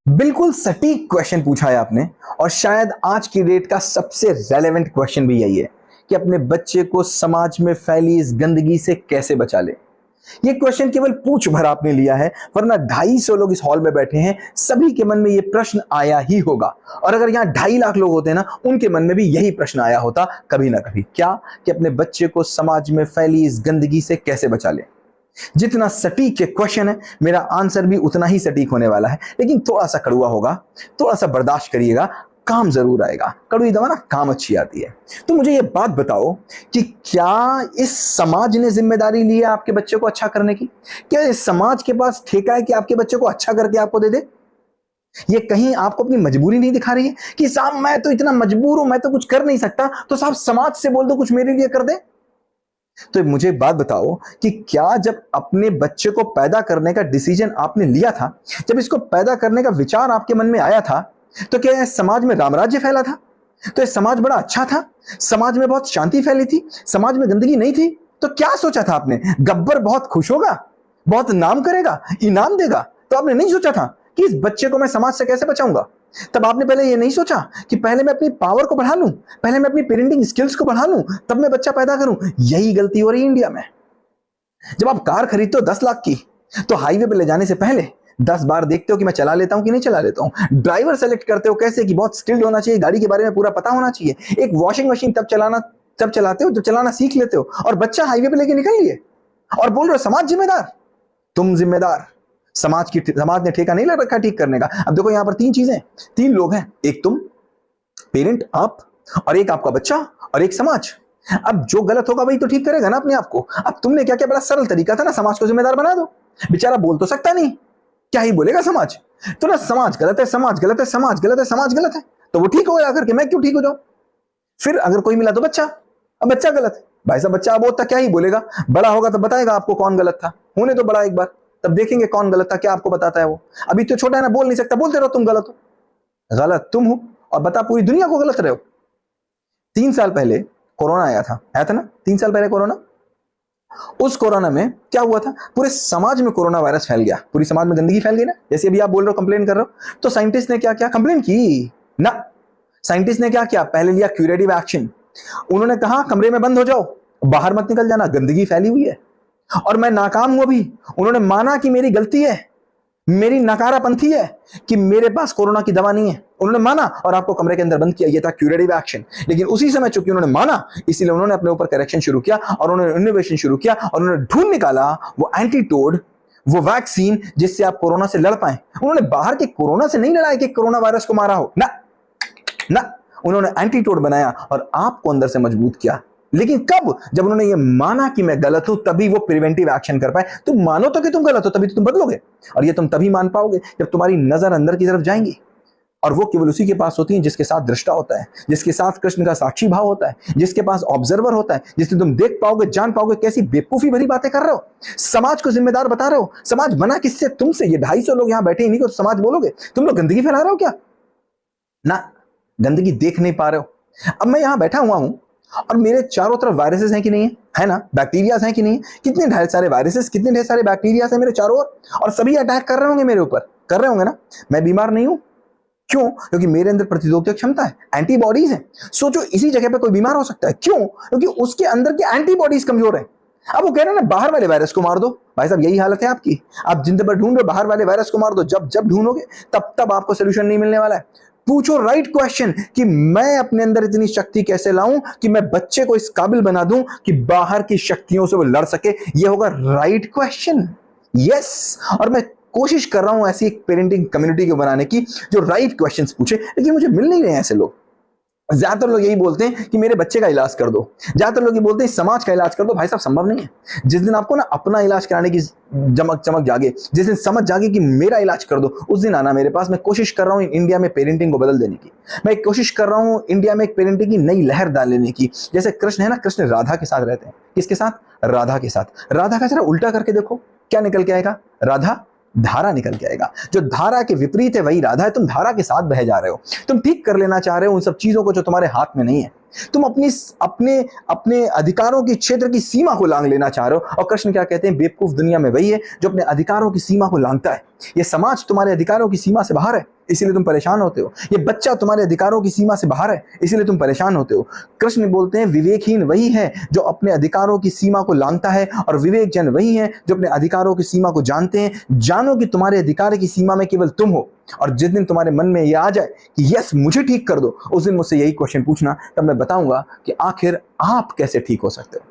बिल्कुल सटीक क्वेश्चन पूछा है आपने। और शायद आज की डेट का सबसे रेलेवेंट क्वेश्चन भी यही है कि अपने बच्चे को समाज में फैली इस गंदगी से कैसे बचा ले। ये क्वेश्चन केवल पूछ भर आपने लिया है, वरना 250 लोग इस हॉल में बैठे हैं, सभी के मन में ये प्रश्न आया ही होगा। और अगर यहाँ 2.5 लाख लोग होते ना, उनके मन में भी यही प्रश्न आया होता कभी ना कभी। क्या? कि अपने बच्चे को समाज में फैली इस गंदगी से कैसे बचा ले। जितना सटीक ये क्वेश्चन है, मेरा आंसर भी उतना ही सटीक होने वाला है, लेकिन थोड़ा सा कड़वा होगा। थोड़ा सा बर्दाश्त करिएगा, काम जरूर आएगा। कड़वी दवा ना काम अच्छी आती है। तो मुझे ये बात बताओ कि क्या इस समाज ने जिम्मेदारी ली है आपके बच्चे को अच्छा करने की? क्या इस समाज के पास ठेका है कि आपके बच्चे को अच्छा करके आपको दे दे? ये कहीं आपको अपनी मजबूरी नहीं दिखा रही है कि साहब मैं तो इतना मजबूर हूं, मैं तो कुछ कर नहीं सकता, तो साहब समाज से बोल दो कुछ मेरे लिए कर दे? तो मुझे एक बात बताओ कि क्या जब अपने बच्चे को पैदा करने का डिसीजन आपने लिया था, जब इसको पैदा करने का विचार आपके मन में आया था, तो क्या यह समाज में रामराज्य फैला था? तो यह समाज बड़ा अच्छा था? समाज में बहुत शांति फैली थी? समाज में गंदगी नहीं थी? तो क्या सोचा था आपने? गब्बर बहुत खुश होगा, बहुत नाम करेगा, इनाम देगा? तो आपने नहीं सोचा था कि इस बच्चे को मैं समाज से कैसे बचाऊंगा? तब आपने पहले ये नहीं सोचा कि पहले मैं अपनी पावर को बढ़ा लूं, पहले मैं अपनी पेरेंटिंग स्किल्स को बढ़ा लूं, तब मैं बच्चा पैदा करूं? यही गलती हो रही है इंडिया में। जब आप कार खरीदते हो 10 लाख की, तो हाईवे पे ले जाने से पहले 10 बार देखते हो कि मैं चला लेता हूं कि नहीं चला लेता हूं। ड्राइवर सेलेक्ट करते हो कैसे? कि बहुत स्किल्ड होना चाहिए, गाड़ी के बारे में पूरा पता होना चाहिए। एक वॉशिंग मशीन तब चलाते हो जब चलाना सीख लेते हो। और बच्चा हाईवे पे लेके निकल लिए और बोल रहे हो समाज जिम्मेदार। तुम जिम्मेदार। समाज ने ठेका नहीं लग रखा ठीक करने का। अब देखो यहां पर 3 चीजें, 3 लोग हैं, एक तुम पेरेंट आप, और एक आपका बच्चा, और एक समाज। अब जो गलत होगा वही तो ठीक करेगा ना अपने आप को। अब तुमने क्या क्या, बड़ा सरल तरीका था ना, समाज को जिम्मेदार बना दो। बेचारा बोल तो सकता नहीं, क्या ही बोलेगा समाज। तो ना समाज गलत है, समाज गलत है, समाज गलत है, समाज गलत है, तो वो ठीक हो गया करके मैं क्यों ठीक हो जाऊं? फिर अगर कोई मिला तो बच्चा, अब बच्चा गलत है, भाई साहब बच्चा अब होता क्या ही बोलेगा, बड़ा होगा तो बताएगा आपको कौन गलत था। होने तो बड़ा एक बार, तब देखेंगे कौन गलत था, क्या आपको बताता है वो। अभी तो छोटा है ना, बोल नहीं सकता, बोलते रहो तुम गलत हो। गलत तुम हो और बता पूरी दुनिया को गलत रहे हो। 3 साल पहले कोरोना आया था ना, 3 साल पहले कोरोना। उस कोरोना में क्या हुआ था? पूरे समाज में कोरोना वायरस फैल गया, पूरी समाज में गंदगी फैल गई ना। जैसे अभी आप बोल रहे हो, कंप्लेन कर रहे हो, तो साइंटिस्ट ने क्या क्या कंप्लेन की ना। साइंटिस्ट ने क्या किया? पहले लिया क्यूरेटिव एक्शन। उन्होंने कहा कमरे में बंद हो जाओ, बाहर मत निकल जाना, गंदगी फैली हुई है। और मैं नाकाम हुआ भी। उन्होंने माना कि मेरी गलती है, मेरी नकारापंथी है कि मेरे पास कोरोना की दवा नहीं है। उन्होंने माना और आपको कमरे के अंदर बंद किया। यह था क्यूरेटिव एक्शन। लेकिन उसी समय चूंकि उन्होंने माना, इसीलिए उन्होंने अपने ऊपर करेक्शन शुरू किया और उन्होंने इनोवेशन शुरू किया और उन्होंने ढूंढ निकाला वो एंटीटोड, वो वैक्सीन जिससे आप कोरोना से लड़ पाए। उन्होंने बाहर के कोरोना से नहीं लड़ा कि कोरोना वायरस को मारा हो ना, ना, उन्होंने एंटीटोड बनाया और आपको अंदर से मजबूत किया। लेकिन कब? जब उन्होंने ये माना कि मैं गलत हूं, तभी वो प्रिवेंटिव एक्शन कर पाए। तुम मानो तो कि तुम गलत हो, तभी तो तुम बदलोगे। और ये तुम तभी मान पाओगे जब तुम्हारी नजर अंदर की तरफ जाएंगी। और वो केवल उसी के पास होती है जिसके साथ दृष्टा होता है, जिसके साथ कृष्ण का साक्षी भाव होता है, जिसके पास ऑब्जर्वर होता है, जिससे तुम देख पाओगे, जान पाओगे कैसी बेवकूफी भरी बातें कर रहे हो। समाज को जिम्मेदार बता रहे हो। समाज बना किससे? तुमसे। ये 250 लोग यहां बैठे, इन्हीं को समाज बोलोगे? तुम लोग गंदगी फैला रहे हो क्या? ना, गंदगी देख नहीं पा रहे हो। अब मैं यहां बैठा हुआ हूं और मेरे चारों तरफ वायरसेस हैं कि नहीं है? है ना? बैक्टीरियाज हैं कि नहीं है? कितने ढेर सारे वायरसेस, कितने ढेर सारे बैक्टीरियाज हैं मेरे चारों ओर, और सभी अटैक कर रहे होंगे मेरे ऊपर। कर रहे होंगे ना? मैं बीमार नहीं हूं। क्यों? क्योंकि मेरे अंदर प्रतिरोधक क्षमता है, एंटीबॉडीज है। सोचो इसी जगह पे कोई बीमार हो सकता है। क्यों? क्योंकि उसके अंदर के एंटीबॉडीज कमजोर है। अब वो कह रहे हैं ना बाहर वाले वायरस को मार दो। भाई साहब यही हालत है आपकी। आप जिंदगी भर ढूंढ रहे हो बाहर वाले वायरस को मार दो, जब जब ढूंढोगे तब तब आपको सोल्यूशन नहीं मिलने वाला है। पूछो राइट क्वेश्चन कि मैं अपने अंदर इतनी शक्ति कैसे लाऊं कि मैं बच्चे को इस काबिल बना दूं कि बाहर की शक्तियों से वो लड़ सके। ये होगा राइट क्वेश्चन। यस, और मैं कोशिश कर रहा हूं ऐसी एक पेरेंटिंग कम्युनिटी को बनाने की जो राइट क्वेश्चंस पूछे, लेकिन मुझे मिल नहीं रहे हैं ऐसे लोग। ज्यादातर लोग यही बोलते हैं कि मेरे बच्चे का इलाज कर दो, ज्यादातर लोग ये बोलते हैं समाज का इलाज कर दो। भाई साहब संभव नहीं है। जिस दिन आपको ना अपना इलाज कराने की चमक जागे, जिस दिन समझ जागे कि मेरा इलाज कर दो, उस दिन आना मेरे पास। मैं कोशिश कर रहा हूं इंडिया में पेरेंटिंग को बदल देने की। मैं कोशिश कर रहा हूं इंडिया में एक पेरेंटिंग की नई लहर डाल लेने की। जैसे कृष्ण है ना, कृष्ण राधा के साथ रहते हैं। किसके साथ? राधा के साथ। राधा का जरा उल्टा करके देखो, क्या निकल के आएगा? राधा धारा निकल के आएगा। जो धारा के विपरीत है वही राधा है। तुम धारा के साथ बह जा रहे हो। तुम ठीक कर लेना चाह रहे हो उन सब चीजों को जो तुम्हारे हाथ में नहीं है। तुम अपनी अपने अपने अधिकारों की क्षेत्र की सीमा को लांघ लेना चाह रहे हो। और कृष्ण क्या कहते हैं, बेवकूफ दुनिया में वही है जो अपने अधिकारों की सीमा को लांघता है। ये समाज तुम्हारे अधिकारों की सीमा से बाहर है, इसीलिए तुम परेशान होते हो। ये बच्चा तुम्हारे अधिकारों की सीमा से बाहर है, इसीलिए तुम परेशान होते हो। कृष्ण बोलते हैं विवेकहीन वही है जो अपने अधिकारों की सीमा को लांघता है, और विवेकजन वही है जो अपने अधिकारों की सीमा को जानते हैं। जानो कि तुम्हारे अधिकार की सीमा में केवल तुम हो, और जिस दिन तुम्हारे मन में यह आ जाए कि यस मुझे ठीक कर दो, उस दिन मुझसे यही क्वेश्चन पूछना, तब मैं बताऊंगा कि आखिर आप कैसे ठीक हो सकते हो।